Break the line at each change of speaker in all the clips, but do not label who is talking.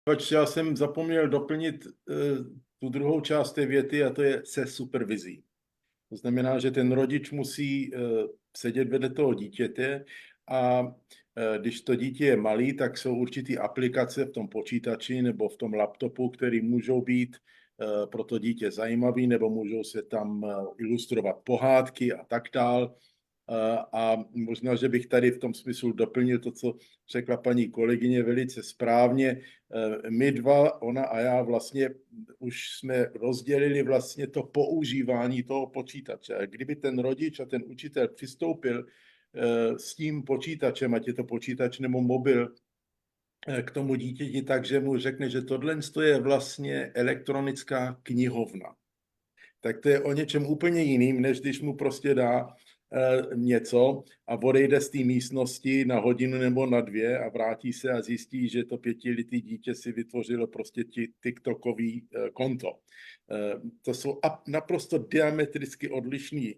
Pač, já jsem zapomněl doplnit tu druhou část té věty a to je se supervizí. To znamená, že ten rodič musí sedět vedle toho dítěte a když to dítě je malý, tak jsou určitý aplikace v tom počítači nebo v tom laptopu, které můžou být pro to dítě zajímavý, nebo můžou se tam ilustrovat pohádky a tak dál. A možná, že bych tady v tom smyslu doplnil to, co řekla paní kolegyně velice správně. My dva, ona a já vlastně už jsme rozdělili vlastně to používání toho počítače. Kdyby ten rodič a ten učitel přistoupil s tím počítačem, ať je to počítač nebo mobil, k tomu dítěti, takže mu řekne, že tohle je vlastně elektronická knihovna. Tak to je o něčem úplně jiným, než když mu prostě dá něco a odejde z té místnosti na hodinu nebo na 2 a vrátí se a zjistí, že to 5letý dítě si vytvořilo prostě TikTokový konto. To jsou naprosto diametricky odlišný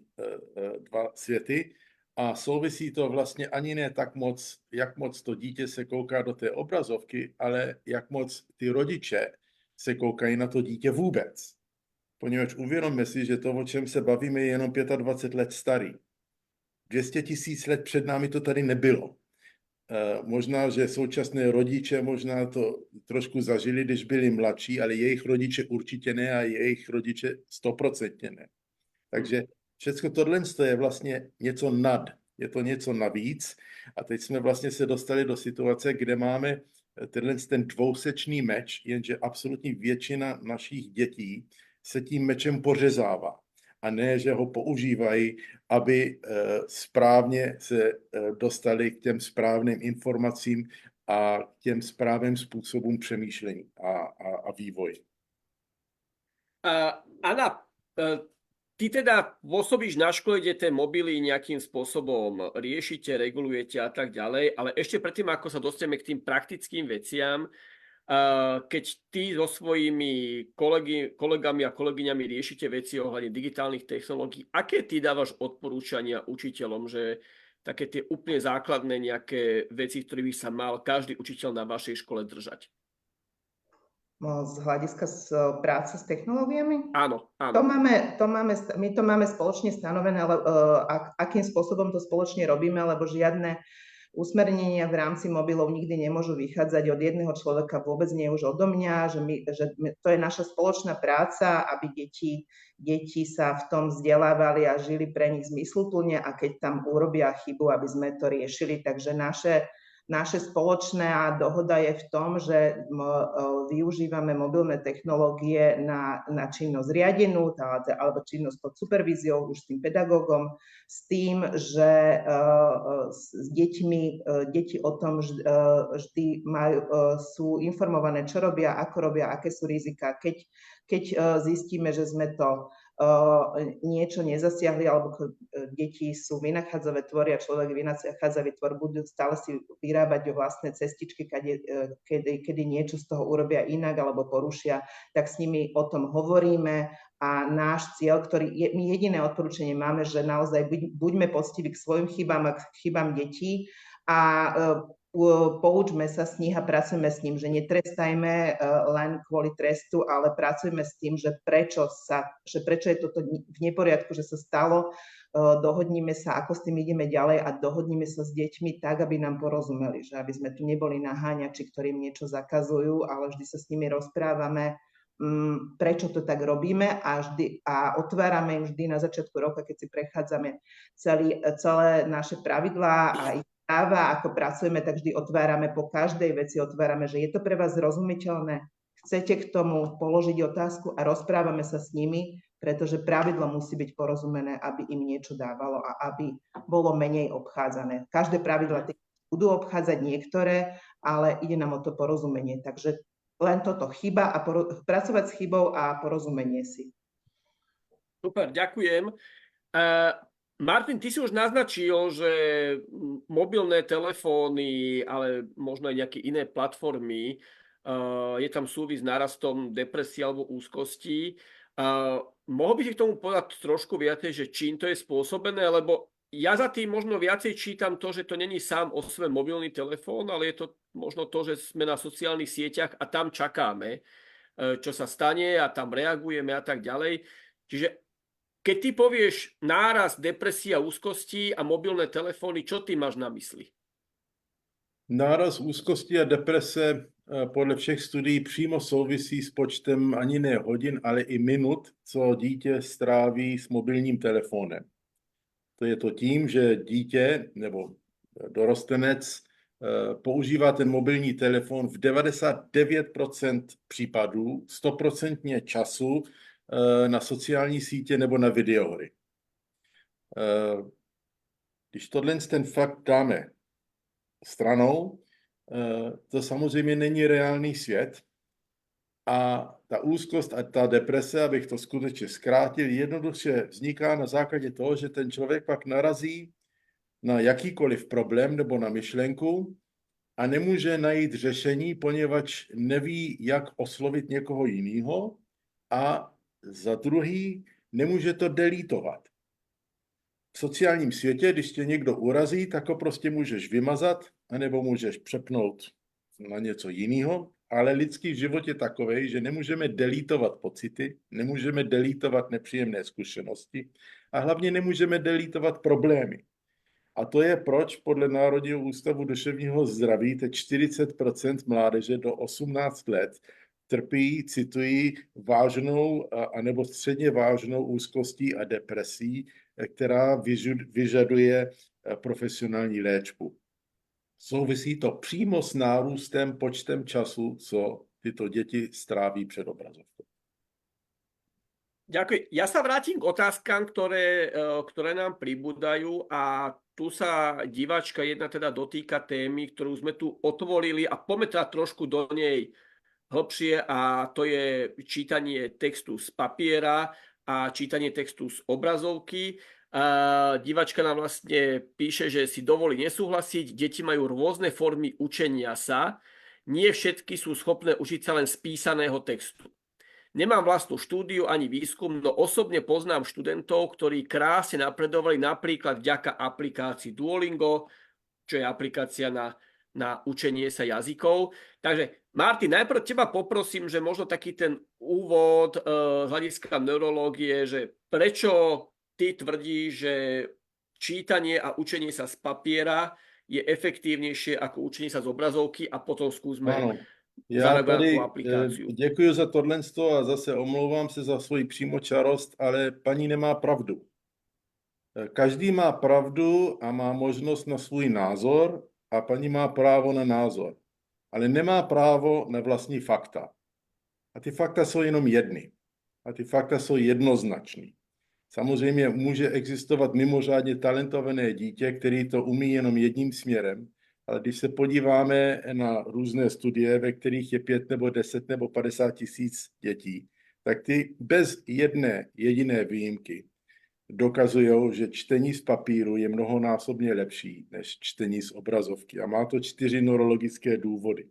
dva světy a souvisí to vlastně ani ne tak moc, jak moc to dítě se kouká do té obrazovky, ale jak moc ty rodiče se koukají na to dítě vůbec. Poněvadž uvědomme si, že to, o čem se bavíme, je jenom 25 let starý. 200 000 let před námi to tady nebylo. Možná, že současné rodiče možná to trošku zažili, když byli mladší, ale jejich rodiče určitě ne a jejich rodiče 100% ne. Takže všechno tohle je vlastně něco nad, je to něco navíc a teď jsme vlastně se dostali do situace, kde máme ten dvousečný meč, jenže absolutní většina našich dětí se tím mečem pořezává. A ne, že ho používají, aby správně se dostali k těm správným informacím a k těm správným způsobům přemýšlení a vývoji.
Anna, ty teda pôsobíš na škole, kde tie mobily nejakým spôsobom riešite, regulujete a tak ďalej, ale ešte predtým, ako sa dostaneme k tým praktickým veciam, keď ty so svojimi kolegami a kolegyňami riešite veci ohľadne digitálnych technológií, aké ty dávaš odporúčania učiteľom, že také tie úplne základné nejaké veci, ktorých by sa mal každý učiteľ na vašej škole držať?
Z hľadiska práce s technológiami?
Áno.
My to máme spoločne stanovené, ale akým spôsobom to spoločne robíme, lebo žiadne usmernenia v rámci mobilov nikdy nemôžu vychádzať od jedného človeka, vôbec nie už odo mňa, že to je naša spoločná práca, aby deti sa v tom vzdelávali a žili pre nich zmysluplne a keď tam urobia chybu, aby sme to riešili. Takže naše spoločné dohoda je v tom, že využívame mobilné technológie na činnosť riadenú alebo činnosť pod supervíziou už s tým pedagógom, s tým, že s deti o tom vždy sú informované, čo robia, ako robia, aké sú rizika. Keď zistíme, že sme to niečo nezasiahli, alebo deti sú vynachádzové tvory a človek vynachádzavý tvor budú stále si vyrábať vlastné cestičky, kedy niečo z toho urobia inak alebo porušia, tak s nimi o tom hovoríme a náš cieľ, my jediné odporúčanie máme, že naozaj buďme poctiví k svojim chybám a k chybám detí a poučme sa z nich a pracujeme s ním, že netrestajme len kvôli trestu, ale pracujeme s tým, že prečo je toto v neporiadku, že sa stalo, dohodníme sa, ako s tým ideme ďalej a dohodníme sa s deťmi tak, aby nám porozumeli, že aby sme tu neboli naháňači, ktorým niečo zakazujú, ale vždy sa s nimi rozprávame, prečo to tak robíme a otvárame im vždy na začiatku roka, keď si prechádzame celé naše pravidlá a ich práva, ako pracujeme, tak vždy otvárame po každej veci, že je to pre vás zrozumiteľné, chcete k tomu položiť otázku a rozprávame sa s nimi, pretože pravidlo musí byť porozumené, aby im niečo dávalo a aby bolo menej obchádzané. Každé pravidla budú obchádzať niektoré, ale ide nám o to porozumenie. Takže len toto chyba a pracovať s chybou a porozumenie si.
Super, ďakujem. Martin, ty si už naznačil, že mobilné telefóny, ale možno aj nejaké iné platformy, je tam súvis s nárastom depresie alebo úzkosti. Mohol by si k tomu povedať trošku viacej, že čím to je spôsobené, lebo ja za tým možno viacej čítam to, že to není sám o sebe mobilný telefón, ale je to možno to, že sme na sociálnych sieťach a tam čakáme, čo sa stane a tam reagujeme a tak ďalej. Čiže keď ty povieš náraz depresia, úzkosti a mobilné telefóny, čo ty máš na mysli?
Náraz úzkosti a deprese podle všech studií přímo souvisí s počtem ani ne hodin, ale i minut, co dítě stráví s mobilním telefonem. To je to tím, že dítě nebo dorostenec používá ten mobilní telefon v 99% případů, 100% času na sociální sítě nebo na videohry. Když tohle ten fakt dáme stranou, to samozřejmě není reálný svět a ta úzkost a ta deprese, abych to skutečně zkrátil, jednoduše vzniká na základě toho, že ten člověk pak narazí na jakýkoliv problém nebo na myšlenku a nemůže najít řešení, poněvadž neví, jak oslovit někoho jiného a za druhý nemůže to delítovat. V sociálním světě, když tě někdo urazí, tak ho prostě můžeš vymazat, anebo můžeš přepnout na něco jiného, ale lidský život je takovej, že nemůžeme delítovat pocity, nemůžeme delítovat nepříjemné zkušenosti a hlavně nemůžeme delítovat problémy. A to je proč podle Národního ústavu duševního zdraví teď 40% mládeže do 18 let trpí, citují, vážnou anebo středně vážnou úzkostí a depresí, která vyžaduje profesionální léčbu. Souvisí to přímo s nárůstem počtem času, co tyto děti stráví před obrazovkou.
Ďakujem. Ja sa vrátim k otázkam, ktoré nám pribúdajú a tu sa diváčka jedna teda dotýka témy, ktorú sme tu otvorili a poďme teda trošku do nej hlbšie a to je čítanie textu z papiera a čítanie textu z obrazovky. Diváčka nám vlastne píše, že si dovolí nesúhlasiť, deti majú rôzne formy učenia sa, nie všetky sú schopné učiť sa len z písaného textu. Nemám vlastnú štúdiu ani výskum, no osobne poznám študentov, ktorí krásne napredovali napríklad vďaka aplikácii Duolingo, čo je aplikácia na učenie sa jazykov. Takže Martin, najprv teba poprosím, že možno taký ten úvod z hľadiska neurológie, že prečo ty tvrdíš, že čítanie a učenie sa z papiera je efektívnejšie ako učenie sa z obrazovky a potom skúsme...
Ano. Já tady děkuji za tohle a zase omlouvám se za svoji přímočarost, ale paní nemá pravdu. Každý má pravdu a má možnost na svůj názor a paní má právo na názor, ale nemá právo na vlastní fakta. A ty fakta jsou jenom jedny. A ty fakta jsou jednoznačný. Samozřejmě může existovat mimořádně talentované dítě, který to umí jenom jedním směrem, ale když se podíváme na různé studie, ve kterých je 5 nebo 10 nebo 50 tisíc dětí, tak ty bez jedné jediné výjimky dokazují, že čtení z papíru je mnohonásobně lepší než čtení z obrazovky. A má to 4 neurologické důvody.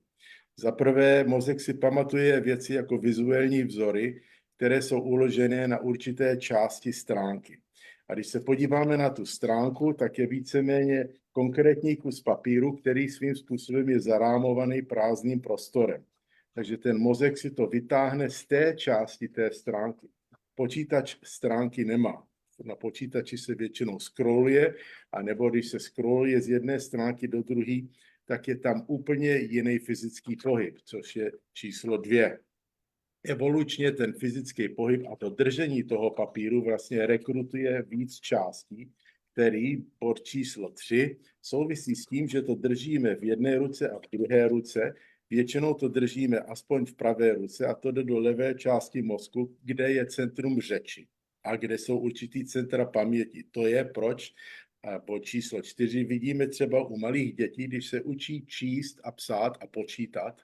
Za prvé, mozek si pamatuje věci jako vizuální vzory, které jsou uložené na určité části stránky. A když se podíváme na tu stránku, tak je víceméně konkrétní kus papíru, který svým způsobem je zarámovaný prázdným prostorem. Takže ten mozek si to vytáhne z té části té stránky. Počítač stránky nemá. Na počítači se většinou scrolluje, anebo když se scrolluje z jedné stránky do druhé, tak je tam úplně jiný fyzický pohyb, což je číslo 2. Evolučně ten fyzický pohyb a to držení toho papíru vlastně rekrutuje víc částí, který bod číslo 3 souvisí s tím, že to držíme v jedné ruce a v druhé ruce. Většinou to držíme aspoň v pravé ruce a to jde do levé části mozku, kde je centrum řeči a kde jsou určitý centra paměti. To je proč bod číslo 4 vidíme třeba u malých dětí, když se učí číst a psát a počítat,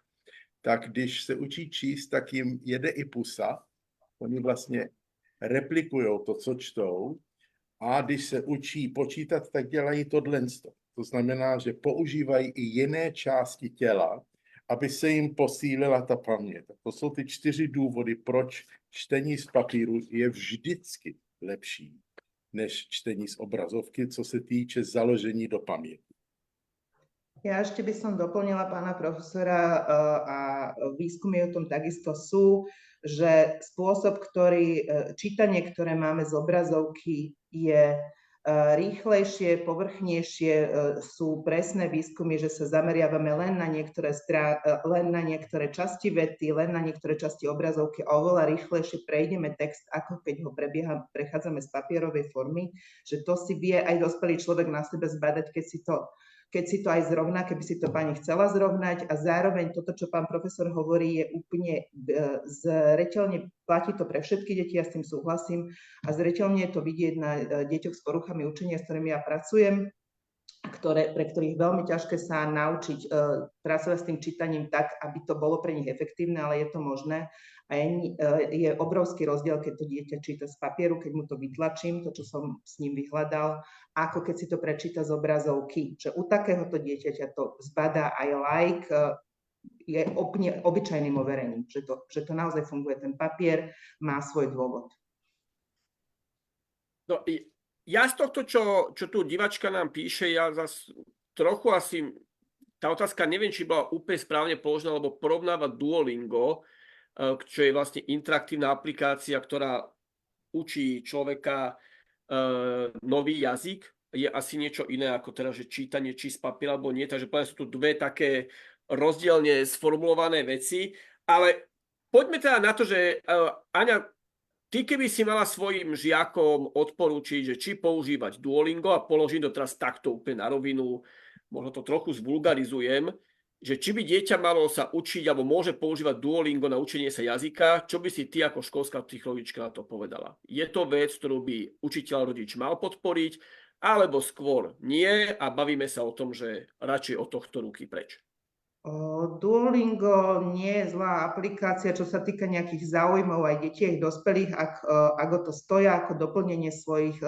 tak když se učí číst, tak jim jede i pusa. Oni vlastně replikují to, co čtou. A když se učí počítat, tak dělají tohle. To znamená, že používají i jiné části těla, aby se jim posílila ta paměť. To jsou ty 4 důvody, proč čtení z papíru je vždycky lepší než čtení z obrazovky, co se týče založení do paměti.
Ja ešte by som doplnila pána profesora a výskumy o tom takisto sú, že spôsob, čítanie, ktoré máme z obrazovky, je rýchlejšie, povrchnejšie, sú presné výskumy, že sa zameriavame len na niektoré časti vety, len na niektoré časti obrazovky a oveľa rýchlejšie prejdeme text, ako keď ho prechádzame z papierovej formy, že to si vie aj dospelý človek na sebe zbadať, keď si to aj zrovná, keby si to pani chcela zrovnať, a zároveň toto, čo pán profesor hovorí, je úplne zreteľne, platí to pre všetky deti, ja s tým súhlasím, a zreteľne je to vidieť na deťoch s poruchami učenia, s ktorými ja pracujem, pre ktorých je veľmi ťažké sa naučiť pracovať s tým čítaním tak, aby to bolo pre nich efektívne, ale je to možné. A je obrovský rozdiel, keď to dieťa číta z papieru, keď mu to vytlačím, to, čo som s ním vyhľadal, ako keď si to prečíta z obrazovky. Že u takéhoto dieťaťa to zbadá aj laik, je obyčajným overením, že to naozaj funguje. Ten papier má svoj dôvod.
No, ja z tohto, čo tu divačka nám píše, ja zase trochu asi, tá otázka neviem, či bola úplne správne položená, lebo porovnáva Duolingo, čo je vlastne interaktívna aplikácia, ktorá učí človeka nový jazyk. Je asi niečo iné ako teda, že čítanie či z papiera alebo nie. Takže poviem, sú tu dve také rozdielne sformulované veci. Ale poďme teda na to, že Aňa, ty keby si mala svojim žiakom odporúčiť, že či používať Duolingo, a položím to teraz takto úplne na rovinu, možno to trochu zvulgarizujem, že či by dieťa malo sa učiť alebo môže používať Duolingo na učenie sa jazyka, čo by si ty ako školská psychologička na to povedala? Je to vec, ktorú by učiteľ, rodič mal podporiť, alebo skôr nie a bavíme sa o tom, že radšej od tohto ruky preč?
Duolingo nie je zlá aplikácia, čo sa týka nejakých záujmov aj detí, aj dospelých, ak o to stoja ako doplnenie svojich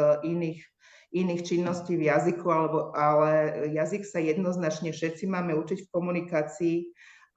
iných činností v jazyku, ale jazyk sa jednoznačne všetci máme učiť v komunikácii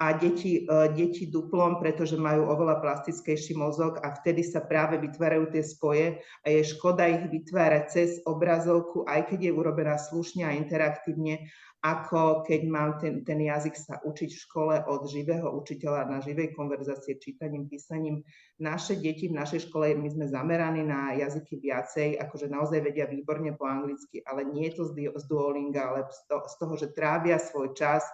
a deti duplom, pretože majú oveľa plastickejší mozog a vtedy sa práve vytvárajú tie spoje a je škoda ich vytvárať cez obrazovku, aj keď je urobená slušne a interaktívne, ako keď mám ten jazyk sa učiť v škole od živého učiteľa na živej konverzácie, čítaním, písaním. Naše deti v našej škole, my sme zameraní na jazyky viacej, akože naozaj vedia výborne po anglicky, ale nie je to z Duolinga, ale z toho, že trávia svoj čas,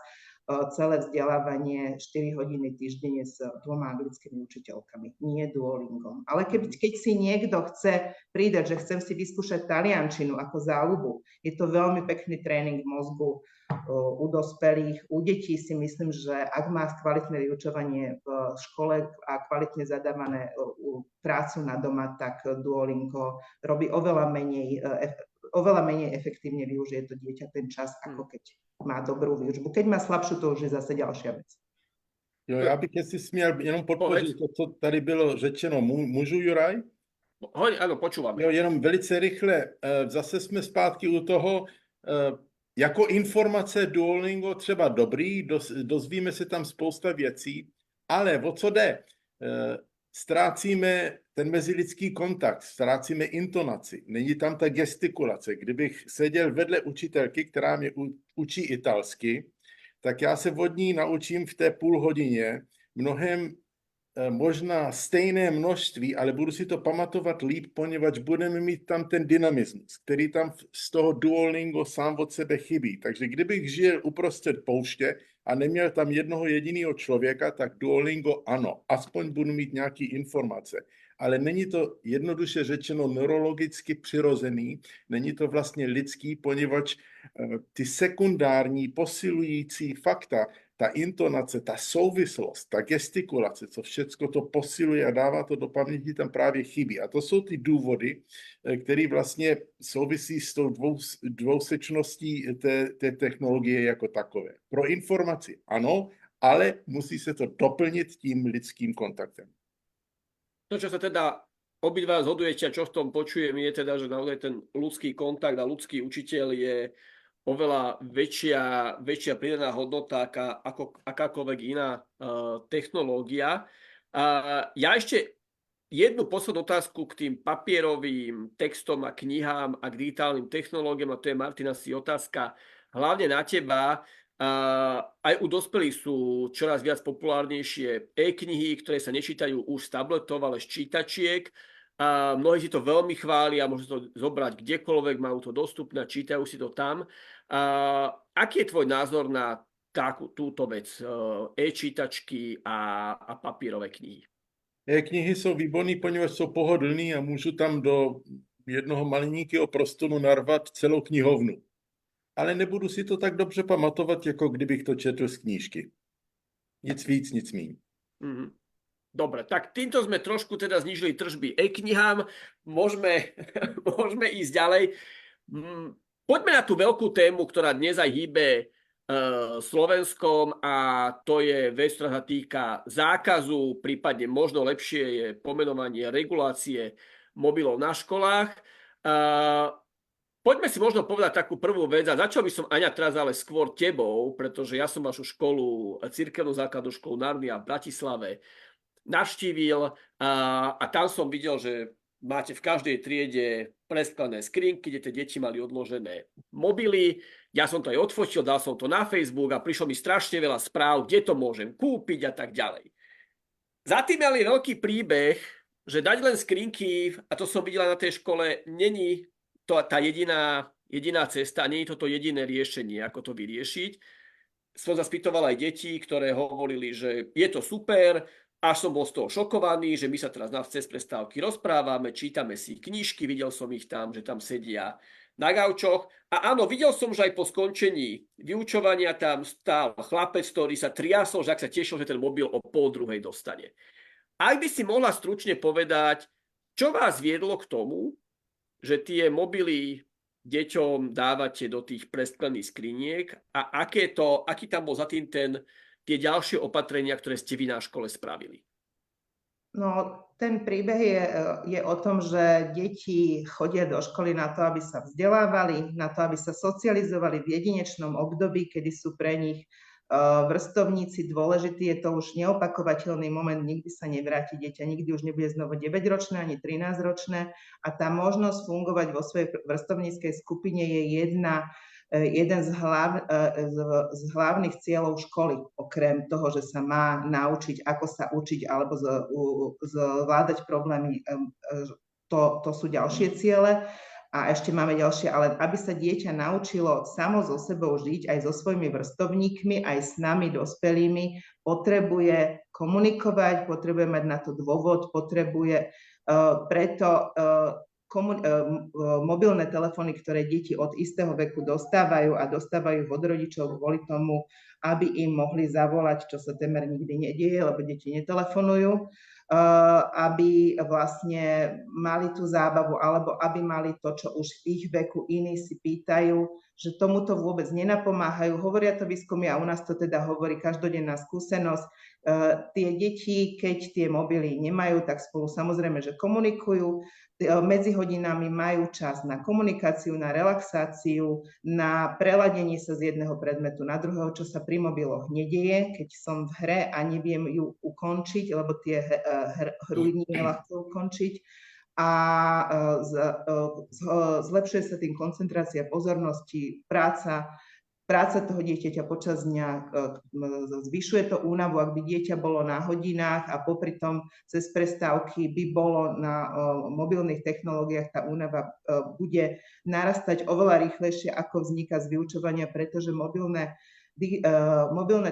celé vzdelávanie 4 hodiny týždenne s 2 anglickými učiteľkami, nie Duolingom. Ale keď si niekto chce pridať, že chcem si vyskúšať taliančinu ako záľubu, je to veľmi pekný tréning mozgu u dospelých. U detí si myslím, že ak má kvalitné vyučovanie v škole a kvalitne zadávané prácu na doma, tak Duolingo robí oveľa menej efektívne využije to dieťa ten čas, ako keď má dobrou výučbu. Keď má slabšiu, to už je zase ďalšia vec.
Jo, já bych jestli směl jenom podpořit to, co tady bylo řečeno. Můžu, Juraj?
Áno, počúvam.
Jo, jenom velice rychle. Zase jsme zpátky u toho, jako informace Duolingo třeba dobrý, dozvíme se tam spousta věcí, ale o co jde? Ztrácíme ten mezilidský kontakt, ztrácíme intonaci, není tam ta gestikulace. Kdybych seděl vedle učitelky, která mě učí italsky, tak já se od ní naučím v té půl hodině mnohem možná stejné množství, ale budu si to pamatovat líp, poněvadž budeme mít tam ten dynamismus, který tam z toho Duolingo sám od sebe chybí. Takže kdybych žil uprostřed pouště a neměl tam jednoho jediného člověka, tak Duolingo ano, aspoň budu mít nějaké informace. Ale není to jednoduše řečeno neurologicky přirozený, není to vlastně lidský, poněvadž ty sekundární posilující fakta, ta intonace, ta souvislost, ta gestikulace, co všecko to posiluje a dává to do paměti, tam právě chybí. A to jsou ty důvody, které vlastně souvisí s tou dvousečností té technologie jako takové. Pro informaci ano, ale musí se to doplnit tím lidským kontaktem.
To, čo sa teda obidva zhodujete a čo v tom počujem, je teda, že naozaj ten ľudský kontakt a ľudský učiteľ je oveľa väčšia pridaná hodnota ako akákoľvek iná technológia. Ja ešte jednu poslednú otázku k tým papierovým textom a knihám a k digitálnym technológiám, a to je, Martin, asi otázka hlavne na teba. Aj u dospelých sú čoraz viac populárnejšie e-knihy, ktoré sa nečítajú už z tabletov, ale z čítačiek. Mnohí si to veľmi chvália, môžu to zobrať kdekoľvek, majú to dostupné, čítajú si to tam. Aký je tvoj názor na túto vec, e-čítačky a papírové knihy?
E-knihy jsou výborný, poněvadž jsou pohodlný a můžu tam do jednoho malinkého prostoru narvat celou knihovnu. Ale nebudu si to tak dobře pamatovat, jako kdybych to četl z knížky. Nic víc, nic míň.
Dobre, tak týmto sme trošku teda znížili tržby e-knihám. Môžeme ísť ďalej. Poďme na tú veľkú tému, ktorá dnes aj hýbe Slovenskom, a to je vec, ktorá sa týka zákazu, prípadne možno lepšie je pomenovanie regulácie mobilov na školách. Poďme si možno povedať takú prvú vec, a začal by som, Aňa, teraz ale skôr tebou, pretože ja som vašu školu, cirkevnú základnú školu Narnia v Bratislave navštívil a tam som videl, že máte v každej triede presklené skrinky, kde tie deti mali odložené mobily. Ja som to aj odfotil, dal som to na Facebook a prišlo mi strašne veľa správ, kde to môžem kúpiť a tak ďalej. Za tým ale je veľký príbeh, že dať len skrinky, a to som videla na tej škole, není to tá jediná cesta, nie je toto jediné riešenie, ako to vyriešiť. Som zaspýtoval aj deti, ktoré hovorili, že je to super, až som bol z toho šokovaný, že my sa teraz cez prestávky rozprávame, čítame si knižky, videl som ich tam, že tam sedia na gaučoch. A áno, videl som, že aj po skončení vyučovania tam stál chlapec, ktorý sa triasol, že ak sa tešil, že ten mobil o 12:30 dostane. Ak by si mohla stručne povedať, čo vás viedlo k tomu, že tie mobily deťom dávate do tých presklených skriniek a aký tam bol za tým tie ďalšie opatrenia, ktoré ste vy na škole spravili?
No, ten príbeh je o tom, že deti chodia do školy na to, aby sa vzdelávali, na to, aby sa socializovali v jedinečnom období, kedy sú pre nich vrstovníci dôležitý. Je to už neopakovateľný moment, nikdy sa nevráti dieťa, nikdy už nebude znovu 9-ročné ani 13-ročné, a tá možnosť fungovať vo svojej vrstovníckej skupine je jeden z hlavných cieľov školy, okrem toho, že sa má naučiť, ako sa učiť alebo zvládať problémy. To sú ďalšie ciele. A ešte máme ďalšie, ale aby sa dieťa naučilo samo so sebou žiť, aj so svojimi vrstovníkmi, aj s nami dospelými, potrebuje komunikovať, potrebuje mať na to dôvod, potrebuje preto mobilné telefóny, ktoré deti od istého veku dostávajú a dostávajú od rodičov kvôli tomu, aby im mohli zavolať, čo sa témer nikdy nedieje, lebo deti netelefonujú, aby vlastne mali tú zábavu, alebo aby mali to, čo už v ich veku iní si pýtajú, že tomuto vôbec nenapomáhajú. Hovoria to výskumy a u nás to teda hovorí každodenná skúsenosť. Tie deti, keď tie mobily nemajú, tak spolu samozrejme, že komunikujú. Medzi hodinami majú čas na komunikáciu, na relaxáciu, na preladenie sa z jedného predmetu na druhého, čo sa pri mobiloch nedieje, keď som v hre a neviem ju ukončiť, lebo tie hry nie je ľahko ukončiť. A zlepšuje sa tým koncentrácia pozornosti, práca toho dieťaťa počas dňa, zvyšuje to únavu. Ak by dieťa bolo na hodinách a popri tom cez prestávky by bolo na mobilných technológiách, tá únava bude narastať oveľa rýchlejšie, ako vzniká z vyučovania, pretože mobilné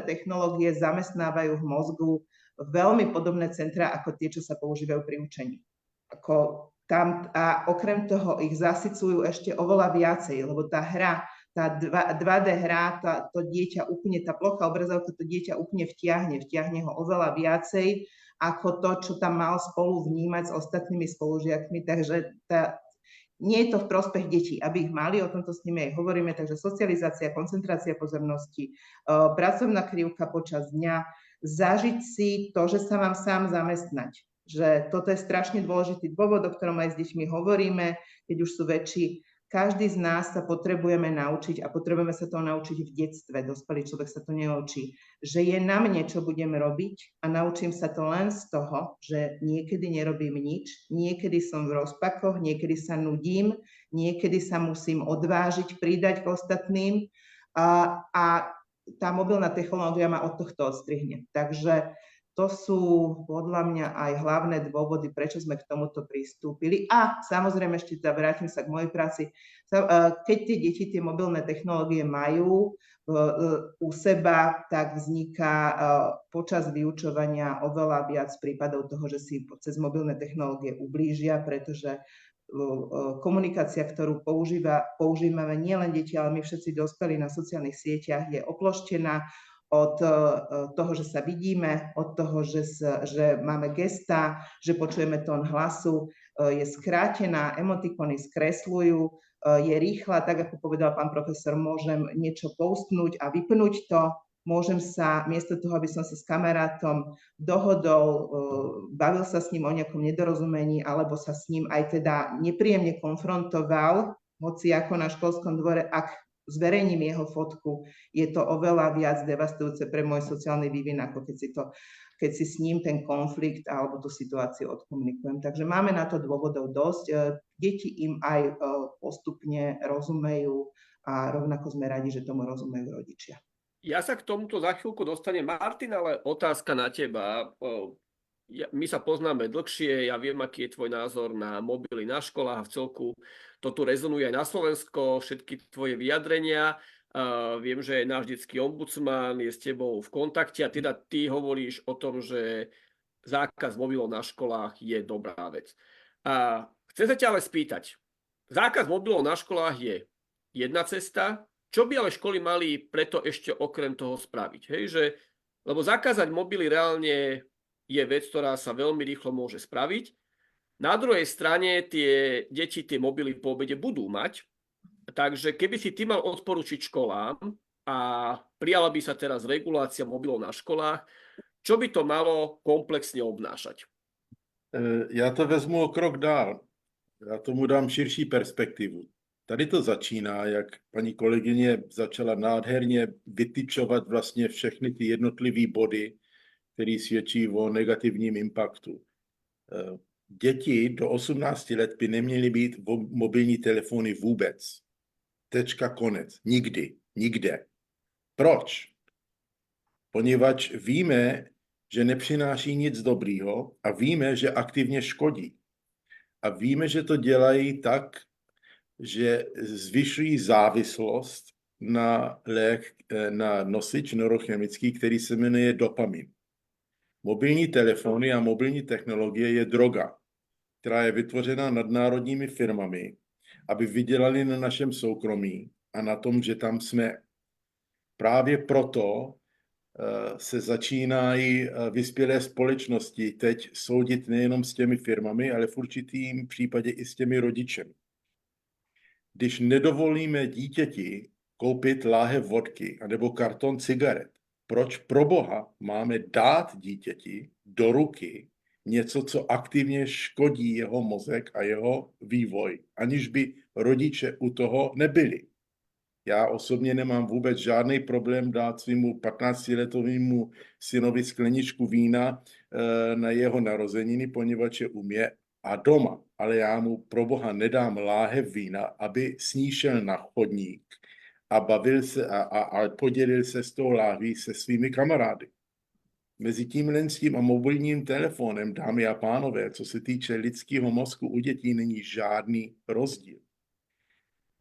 technológie zamestnávajú v mozgu veľmi podobné centrá ako tie, čo sa používajú pri učení. A okrem toho ich zasycujú ešte oveľa viacej, lebo tá hra, tá 2D hra, to dieťa úplne, tá plocha obrazovka to dieťa úplne vtiahne ho oveľa viacej ako to, čo tam mal spolu vnímať s ostatnými spolužiakmi, takže nie je to v prospech detí, aby ich mali, o tomto s nimi aj hovoríme, takže socializácia, koncentrácia pozornosti, pracovná krivka počas dňa, zažiť si to, že sa mám sám zamestnať, že toto je strašne dôležitý dôvod, o ktorom aj s deťmi hovoríme, keď už sú väčší. každý z nás sa potrebujeme naučiť a potrebujeme sa to naučiť v detstve. Dospelý človek sa to neučí. Že je na mne, čo budem robiť a naučím sa to len z toho, že niekedy nerobím nič, niekedy som v rozpakoch, niekedy sa nudím, niekedy sa musím odvážiť, pridať k ostatným a tá mobilná technológia ma od tohto odstrihne. Takže to sú podľa mňa aj hlavné dôvody, prečo sme k tomuto pristúpili. A samozrejme, ešte vrátim sa k mojej práci, keď tie deti tie mobilné technológie majú u seba, tak vzniká počas vyučovania oveľa viac prípadov toho, že si cez mobilné technológie ublížia, pretože komunikácia, ktorú používame nielen deti, ale my všetci dospelí na sociálnych sieťach, je oploštená od toho, že sa vidíme, od toho, že máme gesta, že počujeme tón hlasu, je skrátená, emotikony skresľujú, je rýchla, tak ako povedal pán profesor, môžem niečo postnúť a vypnúť to, môžem sa, miesto toho, aby som sa s kamarátom dohodol, bavil sa s ním o nejakom nedorozumení, alebo sa s ním aj teda nepríjemne konfrontoval, hoci ako na školskom dvore, ak zverejním jeho fotku, je to oveľa viac devastujúce pre môj sociálny vývin, ako keď si s ním ten konflikt alebo tú situáciu odkomunikujem. Takže máme na to dôvodov dosť. Deti im aj postupne rozumejú a rovnako sme radi, že tomu rozumejú rodičia.
Ja sa k tomuto za chvíľku dostanem. Martin, ale otázka na teba. My sa poznáme dlhšie, ja viem, aký je tvoj názor na mobily na školách a v celku to tu rezonuje aj na Slovensko, všetky tvoje vyjadrenia. Viem, že náš detský ombudsman je s tebou v kontakte a teda ty hovoríš o tom, že zákaz mobilov na školách je dobrá vec. Chcem sa ťa ale spýtať, zákaz mobilov na školách je jedna cesta, čo by ale školy mali preto ešte okrem toho spraviť? Hej, že, lebo zakázať mobily reálne je vec, ktorá sa veľmi rýchlo môže spraviť. Na druhej strane tie deti tie mobily po obede budú mať, takže keby si ty mal odporučiť školám a prijala by sa teraz regulácia mobilov na školách, čo by to malo komplexne obnášať?
Já to vezmu o krok dál. Já tomu dám širší perspektivu. Tady to začíná, jak paní kolegyně začala nádherně vytyčovat vlastně všechny ty jednotlivé body, který svědčí o negativním impaktu. Děti do 18 let by neměly být mobilní telefony vůbec. Tečka, konec. Nikdy. Nikde. Proč? Poněvadž víme, že nepřináší nic dobrýho a víme, že aktivně škodí. A víme, že to dělají tak, že zvyšují závislost na nosič neurochemický, který se jmenuje dopamin. Mobilní telefony a mobilní technologie je droga, která je vytvořena nadnárodními firmami, aby vydělali na našem soukromí a na tom, že tam jsme. Právě proto se začínají vyspělé společnosti teď soudit nejenom s těmi firmami, ale v určitým případě i s těmi rodičemi. Když nedovolíme dítěti koupit láhev vodky anebo karton cigaret, proč pro boha máme dát dítěti do ruky něco, co aktivně škodí jeho mozek a jeho vývoj, aniž by rodiče u toho nebyli? Já osobně nemám vůbec žádný problém dát svému 15-letovému synovi skleničku vína na jeho narozeniny, poněvadž je u mě a doma. Ale já mu pro boha nedám láhev vína, aby s ní šel na chodník a bavil se a podělil se z toho láhví se svými kamarády. Mezi tímhle s tím a mobilním telefonem, dámy a pánové, co se týče lidského mozku u dětí, není žádný rozdíl.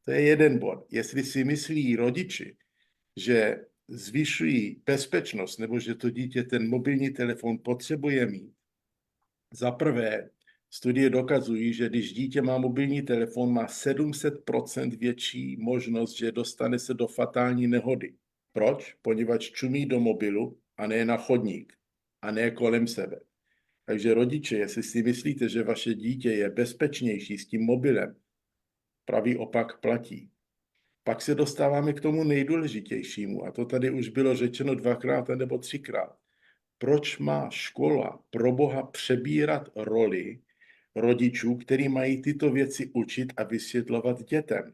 To je jeden bod. Jestli si myslí rodiči, že zvyšují bezpečnost nebo že to dítě ten mobilní telefon potřebuje mít, za prvé, studie dokazují, že když dítě má mobilní telefon, má 700% větší možnost, že dostane se do fatální nehody. Proč? Poněvadž čumí do mobilu a ne na chodník a ne kolem sebe. Takže rodiče, jestli si myslíte, že vaše dítě je bezpečnější s tím mobilem, pravý opak platí. Pak se dostáváme k tomu nejdůležitějšímu, a to tady už bylo řečeno 2krát nebo 3krát. Proč má škola pro boha přebírat roli rodičů, kteří mají tyto věci učit a vysvětlovat dětem?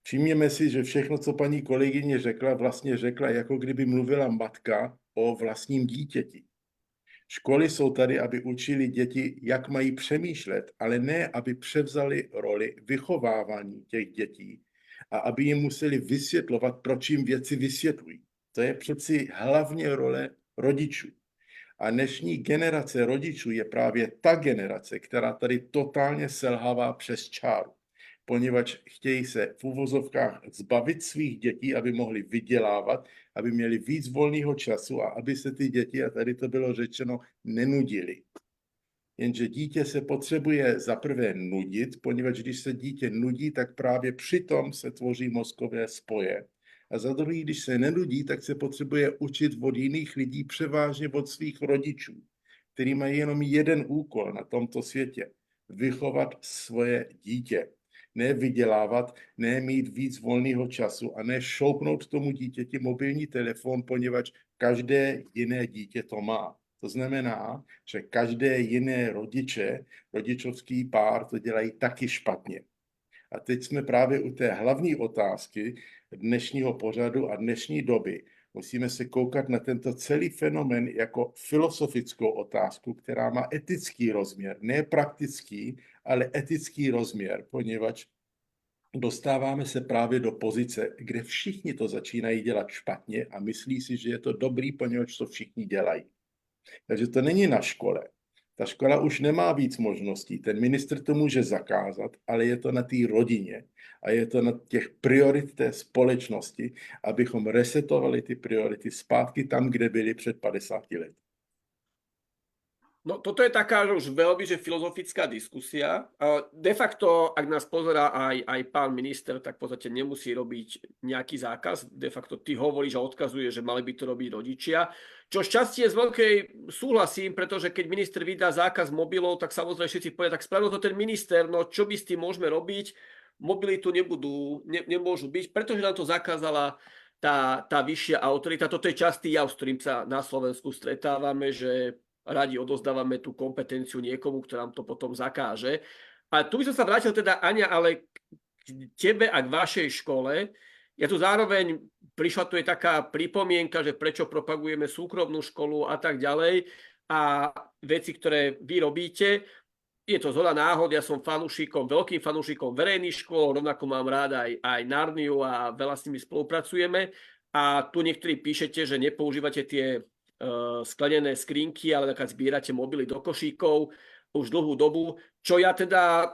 Všimněme si, že všechno, co paní kolegyně řekla, vlastně řekla, jako kdyby mluvila matka o vlastním dítěti. Školy jsou tady, aby učili děti, jak mají přemýšlet, ale ne, aby převzali roli vychovávání těch dětí a aby jim museli vysvětlovat, proč jim věci vysvětlují. To je přeci hlavně role rodičů. A dnešní generace rodičů je právě ta generace, která tady totálně selhává přes čáru, poněvadž chtějí se v uvozovkách zbavit svých dětí, aby mohli vydělávat, aby měli víc volného času a aby se ty děti, a tady to bylo řečeno, nenudili. Jenže dítě se potřebuje zaprvé nudit, poněvadž když se dítě nudí, tak právě přitom se tvoří mozkové spoje. A za druhý, když se nenudí, tak se potřebuje učit od jiných lidí, převážně od svých rodičů, kteří mají jenom jeden úkol na tomto světě. Vychovat svoje dítě. Ne vydělávat, ne mít víc volného času a ne šoupnout tomu dítěti mobilní telefon, poněvadž každé jiné dítě to má. To znamená, že každé jiné rodičovský pár to dělají taky špatně. A teď jsme právě u té hlavní otázky dnešního pořadu a dnešní doby. Musíme se koukat na tento celý fenomén jako filozofickou otázku, která má etický rozměr, ne praktický, ale etický rozměr, poněvadž dostáváme se právě do pozice, kde všichni to začínají dělat špatně a myslí si, že je to dobrý, poněvadž to všichni dělají. Takže to není na škole. Ta škola už nemá víc možností. Ten ministr to může zakázat, ale je to na té rodině a je to na těch priorit té společnosti, abychom resetovali ty priority zpátky tam, kde byly před 50 lety.
No toto je taká už veľmi filozofická diskusia. De facto, ak nás pozerá aj pán minister, tak v podstate nemusí robiť nejaký zákaz. De facto ty hovoríš a odkazuje, že mali by to robiť rodičia. Čo šťastie z veľkej súhlasím, pretože keď minister vydá zákaz mobilov, tak samozrejme všetci povedia, tak spravil to ten minister, no čo by s tým môžeme robiť? Mobily tu nemôžu byť, pretože nám to zakázala tá vyššia autorita. Toto je častý jav, s ktorým sa na Slovensku stretávame, že radi odozdávame tú kompetenciu niekomu, kto nám to potom zakáže. A tu by som sa vrátil teda, Aňa, ale k tebe a k vašej škole. Ja tu zároveň prišla, tu je taká pripomienka, že prečo propagujeme súkromnú školu a tak ďalej a veci, ktoré vy robíte. Je to zhoda náhod, ja som veľkým fanúšikom verejných škôl, rovnako mám rád aj Narniu a veľa s nimi spolupracujeme. A tu niektorí píšete, že nepoužívate tie sklenené skrinky, ale napríklad zbierate mobily do košíkov už dlhú dobu, čo ja teda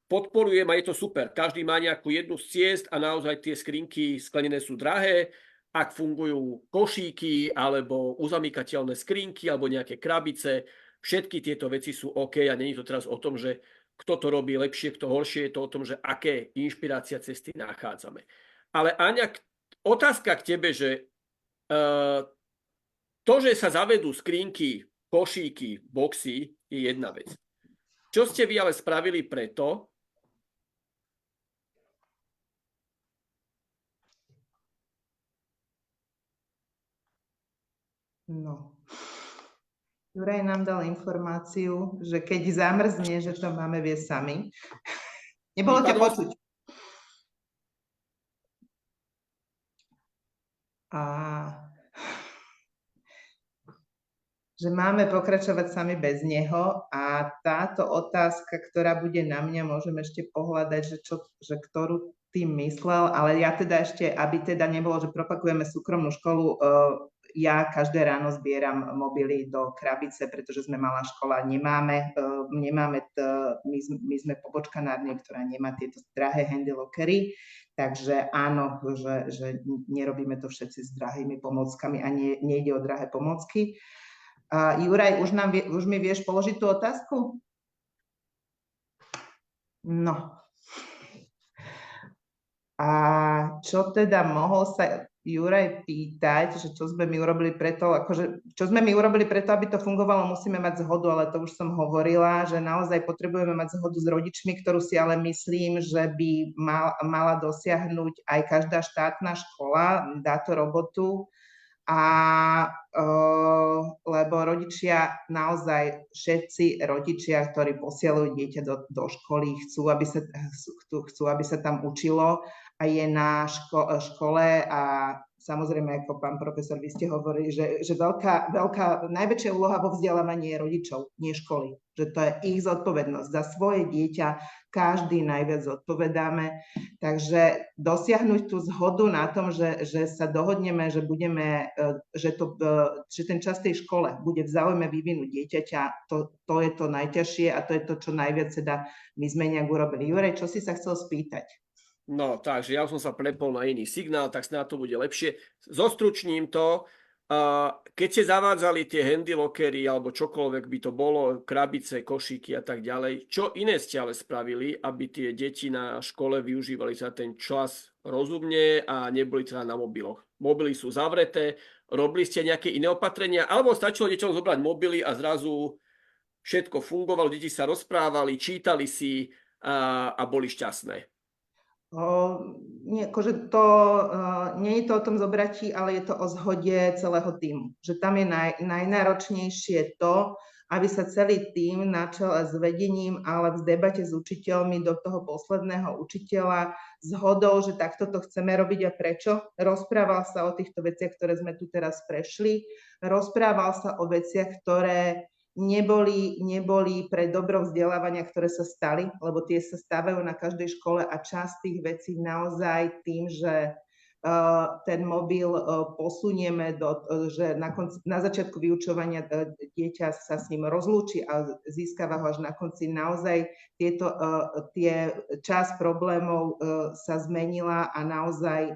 podporujem a je to super. Každý má nejakú jednu z ciest a naozaj tie skrinky sklenené sú drahé. Ak fungujú košíky alebo uzamykateľné skrinky alebo nejaké krabice, všetky tieto veci sú OK a nie je to teraz o tom, že kto to robí lepšie, kto horšie, je to o tom, že aké inšpirácia cesty nachádzame. Ale Aňa, otázka k tebe, že to, že sa zavedú skrinky, košíky, boxy, je jedna vec. Čo ste vy ale spravili preto?
No. Juraj nám dal informáciu, že keď zamrzne, že to máme viesť sami. Nebolo ťa počuť. A že máme pokračovať sami bez neho a táto otázka, ktorá bude na mňa, môžem ešte pohľadať, že ktorú tým myslel, ale ja teda ešte, aby teda nebolo, že propagujeme súkromnú školu, ja každé ráno zbieram mobily do krabice, pretože sme malá škola, nemáme my sme pobočka Narnie, ktorá nemá tieto drahé handylockery, takže áno, že nerobíme to všetci s drahými pomockami a nejde o drahé pomocky. Juraj, už mi vieš položiť tú otázku? No. A čo teda mohol sa Juraj pýtať, že čo sme my urobili preto, aby to fungovalo, musíme mať zhodu, ale to už som hovorila, že naozaj potrebujeme mať zhodu s rodičmi, ktorú si ale myslím, že by mala dosiahnuť aj každá štátna škola, dá to robotu. Lebo rodičia, naozaj všetci rodičia, ktorí posielajú dieťa do školy, chcú, aby sa tam učilo a a je na škole a samozrejme, ako pán profesor, vy ste hovorili, že najväčšia úloha vo vzdelávaní je rodičov, nie školy. Že to je ich zodpovednosť. Za svoje dieťa každý najviac zodpovedáme. Takže dosiahnuť tú zhodu na tom, že sa dohodneme, že ten čas tej škole bude v záujme vývinu dieťaťa, to je to najťažšie a to je to, čo najviac teda my sme nejak urobili. Juraj, čo si sa chcel spýtať?
No, takže ja som sa prepol na iný signál, tak snáď to bude lepšie. Zostručním to, keď ste zavádzali tie handy lockery alebo čokoľvek by to bolo, krabice, košíky a tak ďalej, čo iné ste ale spravili, aby tie deti na škole využívali sa ten čas rozumne a neboli teda na mobiloch? Mobily sú zavreté, robili ste nejaké iné opatrenia, alebo stačilo deťom zobrať mobily a zrazu všetko fungovalo, deti sa rozprávali, čítali si a boli šťastné?
Nie, akože nie je to o tom zobratí, ale je to o zhode celého týmu. Že tam je najnáročnejšie to, aby sa celý tím na čele s vedením, ale v debate s učiteľmi do toho posledného učiteľa zhodol, že takto to chceme robiť a prečo. Rozprával sa o týchto veciach, ktoré sme tu teraz prešli. Rozprával sa o veciach, ktoré neboli pre dobro vzdelávania, ktoré sa stali, lebo tie sa stávajú na každej škole a časť tých vecí naozaj tým, že ten mobil posunieme, že na začiatku vyučovania dieťa sa s ním rozlúči a získava ho až na konci. Naozaj časť problémov sa zmenila a naozaj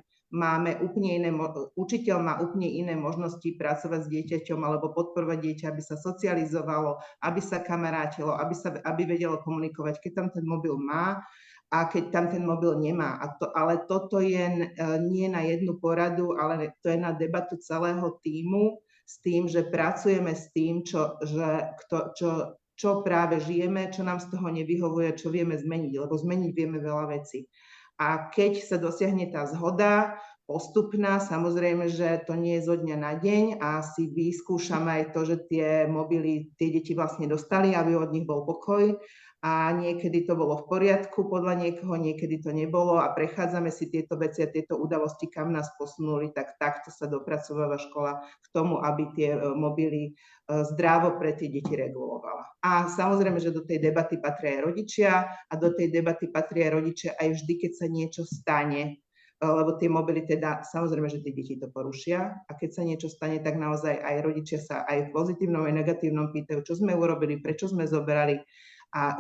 učiteľ má úplne iné možnosti pracovať s dieťaťom alebo podporovať dieťa, aby sa socializovalo, aby sa kamarátilo, aby vedelo komunikovať, keď tam ten mobil má a keď tam ten mobil nemá. Ale toto je nie na jednu poradu, ale to je na debatu celého tímu s tým, že pracujeme s tým, čo práve žijeme, čo nám z toho nevyhovuje, čo vieme zmeniť, lebo zmeniť vieme veľa vecí. A keď sa dosiahne tá zhoda postupná, samozrejme, že to nie je zo dňa na deň a si vyskúšame aj to, že tie mobily tie deti vlastne dostali, aby od nich bol pokoj a niekedy to bolo v poriadku podľa niekoho, niekedy to nebolo a prechádzame si tieto veci a tieto udalosti, kam nás posunuli, tak takto sa dopracováva škola k tomu, aby tie mobily zdravo pre tie deti regulovala. A samozrejme, že do tej debaty patria aj rodičia a do tej debaty patria aj rodičia aj vždy, keď sa niečo stane, lebo tie mobily teda, samozrejme, že tie deti to porušia a keď sa niečo stane, tak naozaj aj rodičia sa aj v pozitívnom aj negatívnom pýtajú, čo sme urobili, prečo sme zoberali a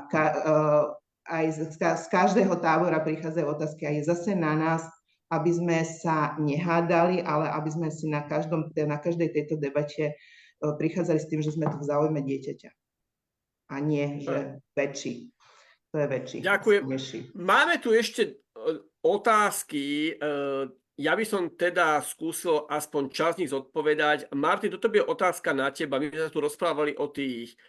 aj z každého tábora prichádzajú otázky a je zase na nás, aby sme sa nehádali, ale aby sme si na každej tejto debate prichádzali s tým, že sme tu v záujme dieťaťa a nie, že väčší. To je väčší.
Ďakujem. Máme tu ešte otázky. Ja by som teda skúsil aspoň časť z nich zodpovedať. Martin, toto je otázka na teba. My sme sa tu rozprávali o tých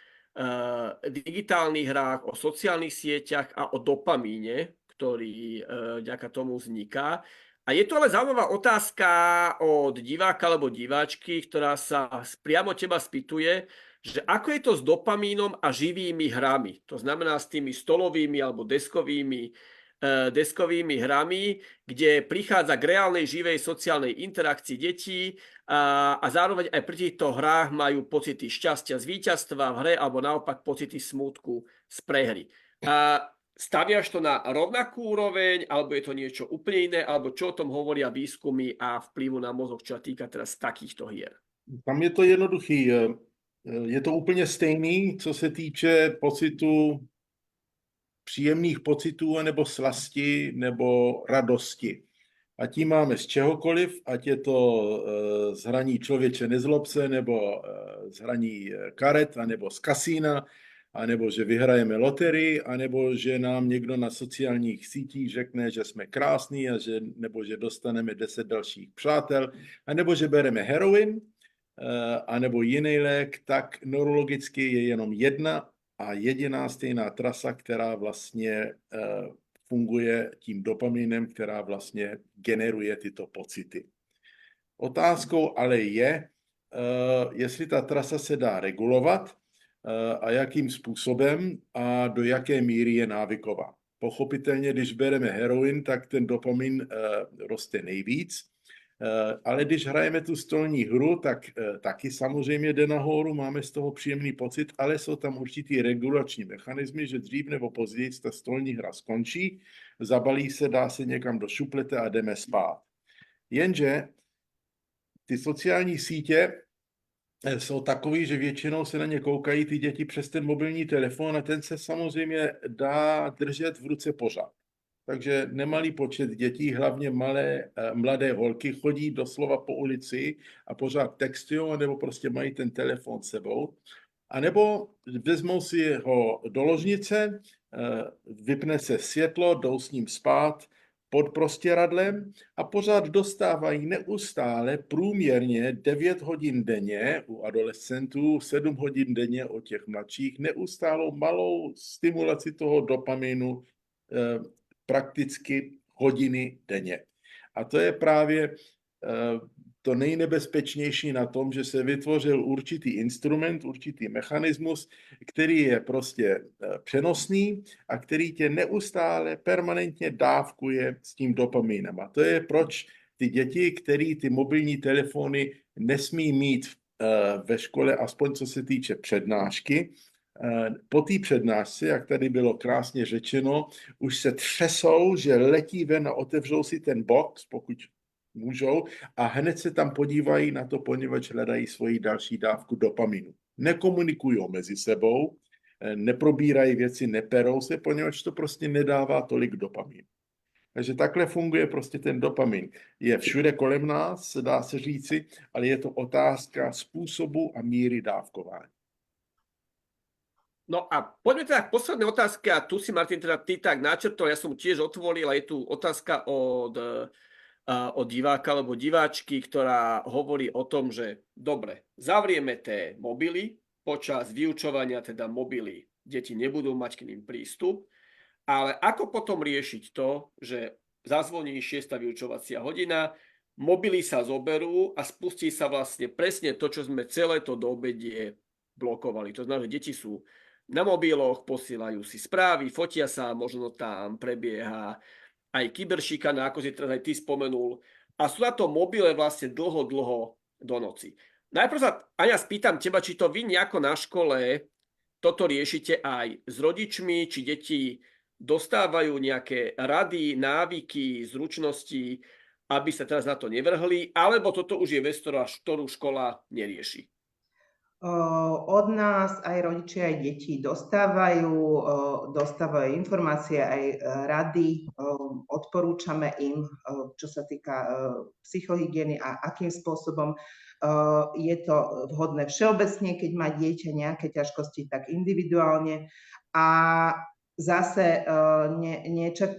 digitálnych hrách, o sociálnych sieťach a o dopamíne, ktorý vďaka tomu vzniká. A je to ale zaujímavá otázka od diváka alebo diváčky, ktorá sa priamo teba spýtuje, že ako je to s dopamínom a živými hrami. To znamená s tými stolovými alebo deskovými hrami, kde prichádza k reálnej živej sociálnej interakcii detí a zároveň aj pri týchto hrách majú pocity šťastia z víťazstva v hre alebo naopak pocity smútku z prehry. Staviaš to na rovnakú úroveň, alebo je to niečo úplne iné, alebo čo o tom hovoria výskumy a vplyvu na mozog, čo sa týka teraz takýchto hier?
Tam je to jednoduchý. Je to úplně stejný, co se týče pocitu, příjemných pocitů, nebo slasti, nebo radosti. A tím máme z čehokoliv, ať je to z hraní Člověče nezlob se, nebo z hraní karet, anebo z kasína, anebo že vyhrajeme loterii, anebo že nám někdo na sociálních sítích řekne, že jsme krásní, nebo že dostaneme 10 dalších přátel, anebo že bereme heroin, anebo jiný lék, tak neurologicky je jenom jedna a jediná stejná trasa, která vlastně funguje tím dopaminem, která vlastně generuje tyto pocity. Otázkou ale je, jestli ta trasa se dá regulovat a jakým způsobem a do jaké míry je návyková. Pochopitelně, když bereme heroin, tak ten dopamin roste nejvíc. Ale když hrajeme tu stolní hru, tak taky samozřejmě jde nahoru, máme z toho příjemný pocit, ale jsou tam určitý regulační mechanismy, že dřív nebo později ta stolní hra skončí, zabalí se, dá se někam do šuplete a jdeme spát. Jenže ty sociální sítě jsou takový, že většinou se na ně koukají ty děti přes ten mobilní telefon a ten se samozřejmě dá držet v ruce pořád. Takže nemalý počet dětí, hlavně mladé holky, chodí doslova po ulici a pořád textují, nebo prostě mají ten telefon s sebou. A nebo vezmou si ho do ložnice, vypne se světlo, jdou s ním spát pod prostěradlem a pořád dostávají neustále průměrně 9 hodin denně u adolescentů, 7 hodin denně u těch mladších, neustálou malou stimulaci toho dopaminu, prakticky hodiny denně. A to je právě to nejnebezpečnější na tom, že se vytvořil určitý instrument, určitý mechanismus, který je prostě přenosný a který tě neustále permanentně dávkuje s tím dopaminem. A to je proč ty děti, který ty mobilní telefony nesmí mít ve škole, aspoň co se týče přednášky, po té přednášce, jak tady bylo krásně řečeno, už se třesou, že letí ven a otevřou si ten box, pokud můžou, a hned se tam podívají na to, poněvadž hledají svoji další dávku dopaminu. Nekomunikují mezi sebou, neprobírají věci, neperou se, poněvadž to prostě nedává tolik dopaminu. Takže takhle funguje prostě ten dopamin. Je všude kolem nás, dá se říci, ale je to otázka způsobu a míry dávkování.
No a poďme teda k poslednej otázke, a tu si, Martin, teda ty tak načrtol, ja som tiež otvoril, a je tu otázka od diváka alebo diváčky, ktorá hovorí o tom, že dobre, zavrieme tie mobily, počas vyučovania teda mobily deti nebudú mať k ním prístup, ale ako potom riešiť to, že zazvoní 6. vyučovacia hodina, mobily sa zoberú a spustí sa vlastne presne to, čo sme celé to doobedie blokovali. To znamená, že deti sú na mobiloch, posielajú si správy, fotia sa, možno tam prebieha aj kyberšikana, ako si teraz aj ty spomenul. A sú na to mobile vlastne dlho do noci. Najprv sa, Aňa, spýtam teba, či to vy nejako na škole toto riešite aj s rodičmi, či deti dostávajú nejaké rady, návyky, zručnosti, aby sa teraz na to nevrhli, alebo toto už je vec, ktorú škola nerieši?
Od nás aj rodičia, aj deti dostávajú informácie, aj rady, odporúčame im, čo sa týka psychohygieny a akým spôsobom je to vhodné všeobecne, keď má dieťa nejaké ťažkosti, tak individuálne. A zase,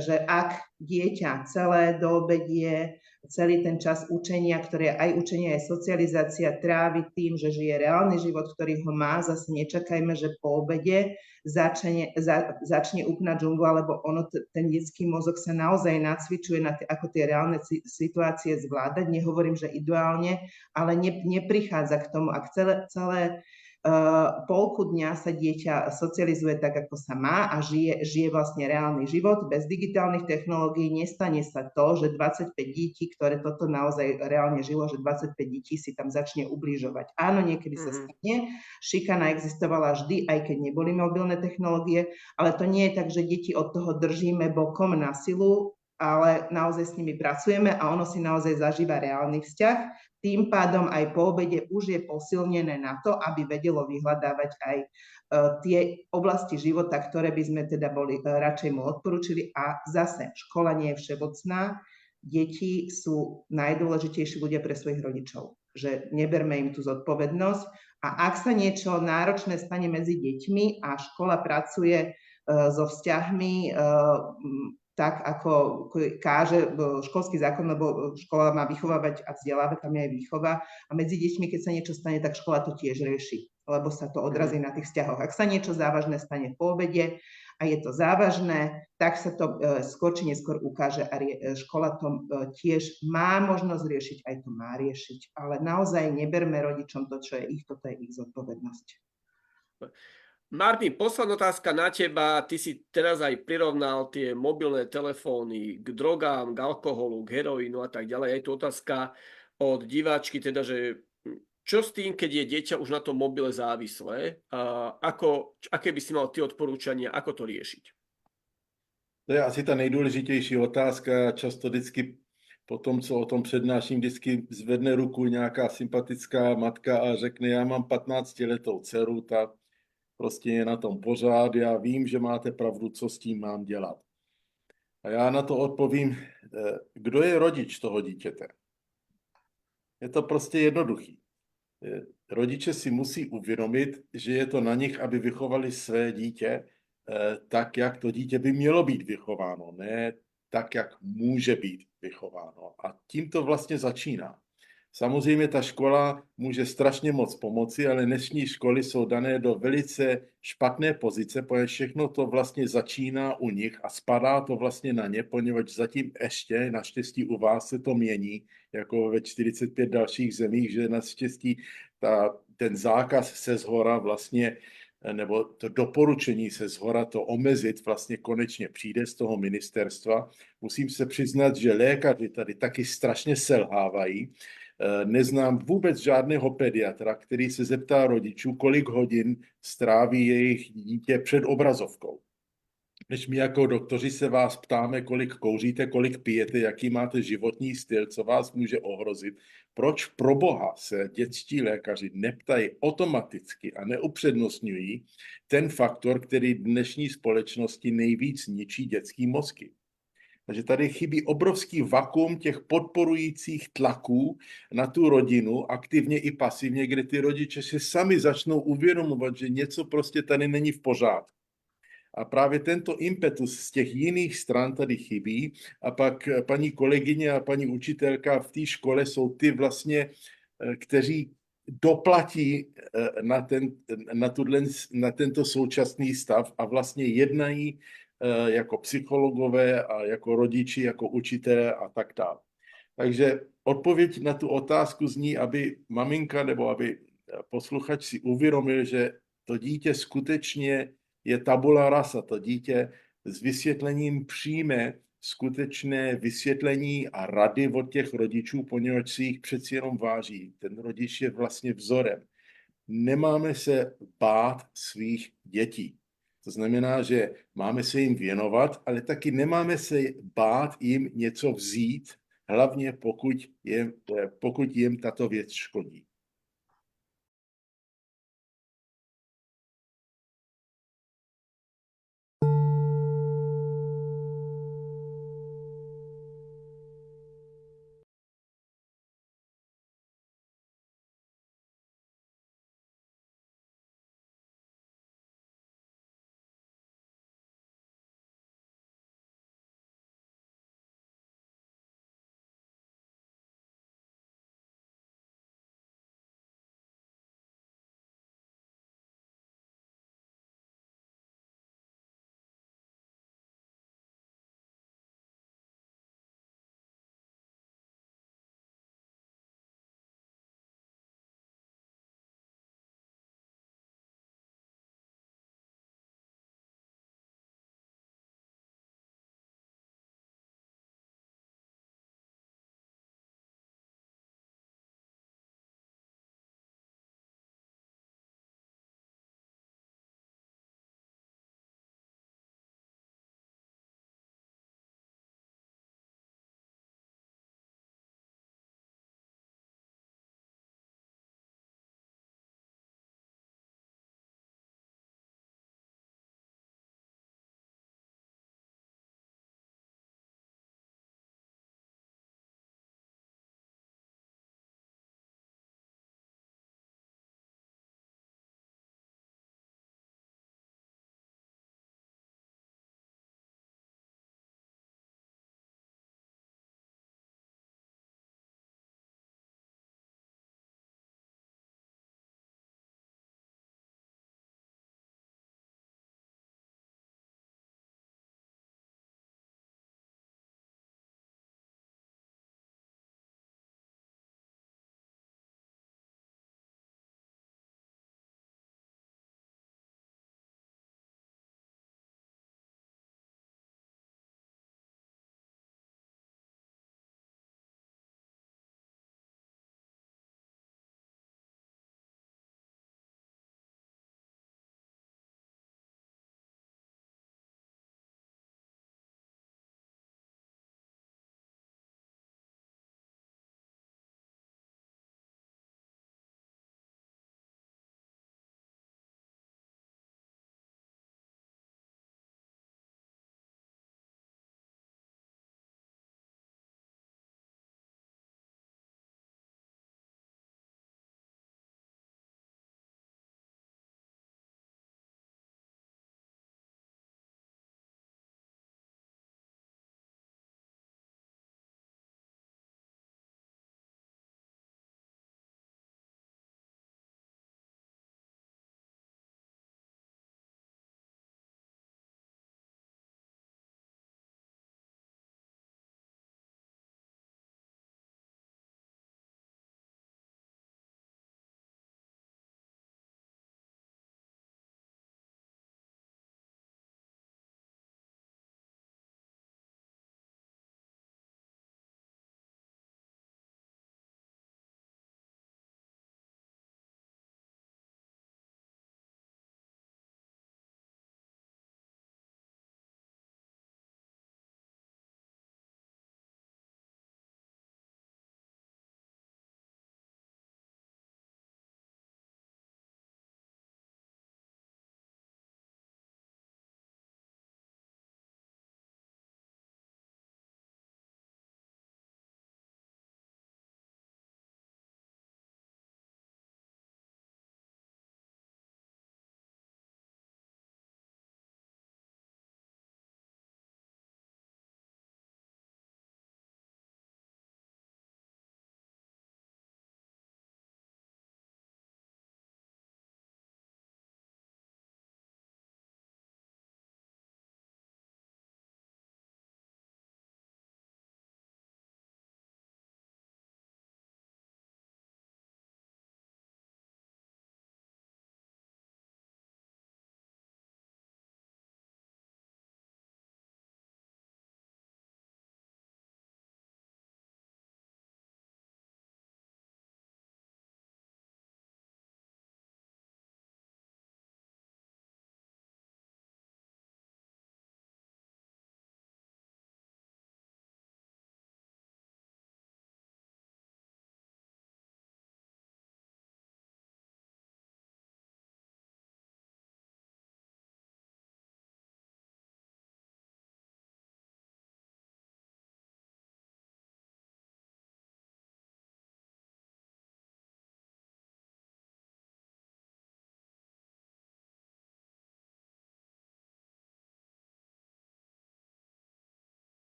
že ak dieťa celé doobedie, celý ten čas učenia, ktoré je aj učenie, aj socializácia, trávi tým, že žije reálny život, ktorý ho má, zase nečakajme, že po obede začne úplná džungla, lebo ten detský mozog sa naozaj nacvičuje na ako tie reálne situácie zvládať. Nehovorím, že ideálne, ale neprichádza k tomu, ak celé polku dňa sa dieťa socializuje tak, ako sa má a žije vlastne reálny život bez digitálnych technológií, nestane sa to, že 25 detí, ktoré toto naozaj reálne žilo, že 25 detí si tam začne ubližovať. Áno, niekedy sa stane, šikana existovala vždy, aj keď neboli mobilné technológie, ale to nie je tak, že deti od toho držíme bokom na silu, ale naozaj s nimi pracujeme a ono si naozaj zažíva reálny vzťah. Tým pádom aj po obede už je posilnené na to, aby vedelo vyhľadávať aj tie oblasti života, ktoré by sme teda radšej mu odporúčili. A zase, škola nie je všemocná. Deti sú najdôležitejší ľudia pre svojich rodičov. Že neberme im tú zodpovednosť. A ak sa niečo náročné stane medzi deťmi a škola pracuje so vzťahmi tak, ako káže školský zákon, lebo škola má vychovávať a vzdelávať, tam je aj výchova. A medzi deťmi, keď sa niečo stane, tak škola to tiež rieši, lebo sa to odrazí na tých vzťahoch. Ak sa niečo závažné stane po obede a je to závažné, tak sa to skôr či neskôr ukáže a škola to tiež má možnosť riešiť, aj to má riešiť. Ale naozaj neberme rodičom to, čo je ich, toto je ich zodpovednosť.
Martin, posledná otázka na teba. Ty si teraz aj prirovnal tie mobilné telefóny k drogám, k alkoholu, k heroínu a tak ďalej. Je tu otázka od diváčky, teda, že čo s tým, keď je dieťa už na tom mobile závislé? Aké by si mal ty odporúčania, ako to riešiť?
To je asi ta nejdůležitější otázka. Často vždycky po tom, co o tom přednáším, vždycky zvedne ruku nějaká sympatická matka a řekne, já mám 15letou dceru, ta prostě je na tom pořád, já vím, že máte pravdu, co s tím mám dělat. A já na to odpovím, kdo je rodič toho dítěte? Je to prostě jednoduchý. Rodiče si musí uvědomit, že je to na nich, aby vychovali své dítě tak, jak to dítě by mělo být vychováno, ne tak, jak může být vychováno. A tím to vlastně začíná. Samozřejmě ta škola může strašně moc pomoci, ale dnešní školy jsou dané do velice špatné pozice, protože všechno to vlastně začíná u nich a spadá to vlastně na ně, poněvadž zatím ještě, naštěstí u vás se to mění, jako ve 45 dalších zemích, že naštěstí ten zákaz se zhora vlastně, nebo to doporučení se zhora to omezit vlastně konečně přijde z toho ministerstva. Musím se přiznat, že lékaři tady taky strašně selhávají. Neznám vůbec žádného pediatra, který se zeptá rodičů, kolik hodin stráví jejich dítě před obrazovkou. Než my jako doktoři se vás ptáme, kolik kouříte, kolik pijete, jaký máte životní styl, co vás může ohrozit, proč pro boha se dětští lékaři neptají automaticky a neupřednostňují ten faktor, který v dnešní společnosti nejvíc ničí dětský mozky. Takže tady chybí obrovský vakuum těch podporujících tlaků na tu rodinu, aktivně i pasivně, kde ty rodiče si sami začnou uvědomovat, že něco prostě tady není v pořádku. A právě tento impetus z těch jiných stran tady chybí. A pak paní kolegyně a paní učitelka v té škole jsou ty vlastně, kteří doplatí na tento současný stav a vlastně jednají jako psychologové a jako rodiči, jako učitelé a tak dále. Takže odpověď na tu otázku zní, aby maminka nebo aby posluchač si uvědomil, že to dítě skutečně je tabula rasa, to dítě s vysvětlením přijme skutečné vysvětlení a rady od těch rodičů, poněvadž si jich přeci jenom váží. Ten rodič je vlastně vzorem. Nemáme se bát svých dětí. To znamená, že máme se jim věnovat, ale taky nemáme se bát jim něco vzít, hlavně pokud jim tato věc škodí.